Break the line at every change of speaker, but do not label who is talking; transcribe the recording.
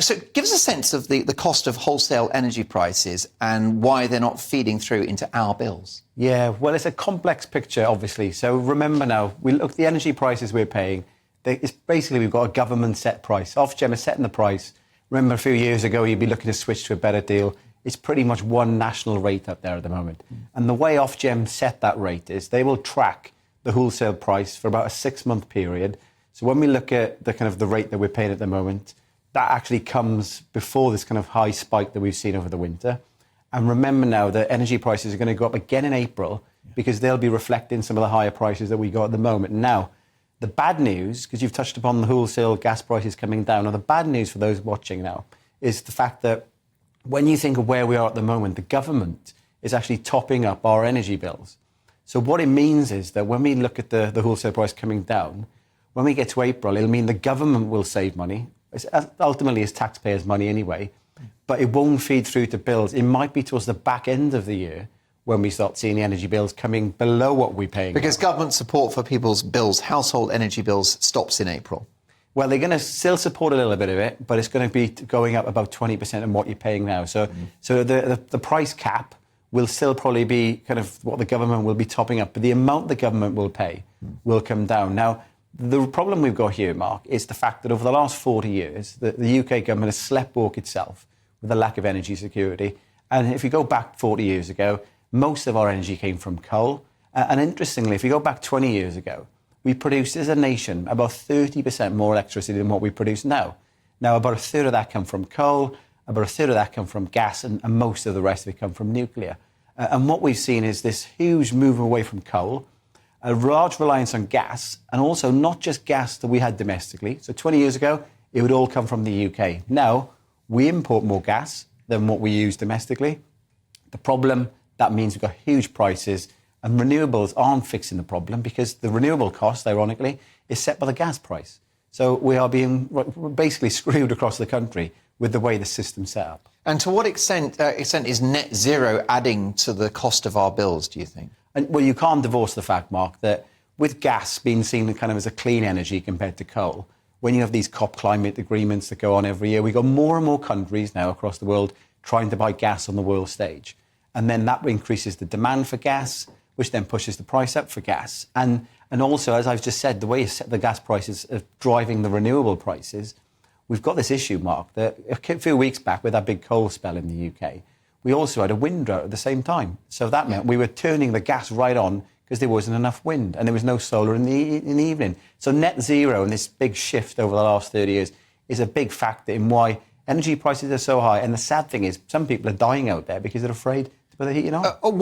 So give us a sense of the cost of wholesale energy prices and why they're not feeding through into our bills.
Yeah, well, it's a complex picture, obviously. So remember now, we look at the energy prices we're paying. It's basically, we've got a government set price. Ofgem is setting the price. Remember, a few years ago, you'd be looking to switch to a better deal. It's pretty much one national rate up there at the moment. And the way Ofgem set that rate is they will track the wholesale price for about a 6-month period. So when we look at the kind of the rate that we're paying at the moment, that actually comes before this kind of high spike that we've seen over the winter. And remember now that energy prices are going to go up again in April because they'll be reflecting some of the higher prices that we got at the moment. Now, the bad news, because you've touched upon the wholesale gas prices coming down, now the bad news for those watching now is the fact that when you think of where we are at the moment, the government is actually topping up our energy bills. So what it means is that when we look at the wholesale price coming down, when we get to April, it'll mean the government will save money. Ultimately, it's taxpayers' money anyway, but it won't feed through to bills. It might be towards the back end of the year when we start seeing the energy bills coming below what we're paying.
Because government support for people's bills, household energy bills, stops in April.
Well, they're going to still support a little bit of it, but it's going to be going up about 20% of what you're paying now. So the price cap will still probably be kind of what the government will be topping up, but the amount the government will pay will come down. Now, the problem we've got here, Mark, is the fact that over the last 40 years, the UK government has sleptwalked itself with the lack of energy security. And if you go back 40 years ago, most of our energy came from coal. And interestingly, if you go back 20 years ago, we produced as a nation about 30% more electricity than what we produce now. Now, about a third of that come from coal, about a third of that come from gas, and most of the rest of it come from nuclear. And what we've seen is this huge move away from coal, a large reliance on gas, and also not just gas that we had domestically. So 20 years ago, it would all come from the UK. Now, we import more gas than what we use domestically. The problem, that means we've got huge prices, and renewables aren't fixing the problem because the renewable cost, ironically, is set by the gas price. So we are being basically screwed across the country with the way the system's set up.
And to what extent is net zero adding to the cost of our bills, do you think?
And, well, you can't divorce the fact, Mark, that with gas being seen kind of as a clean energy compared to coal, when you have these COP climate agreements that go on every year, we've got more and more countries now across the world trying to buy gas on the world stage. And then that increases the demand for gas, which then pushes the price up for gas. And also, as I've just said, the way you set the gas prices are driving the renewable prices. We've got this issue, Mark, that a few weeks back with that big coal spell in the UK, we also had a wind drought at the same time. So that meant we were turning the gas right on because there wasn't enough wind and there was no solar in the evening. So net zero and this big shift over the last 30 years is a big factor in why energy prices are so high. And the sad thing is some people are dying out there because they're afraid to put the heating on.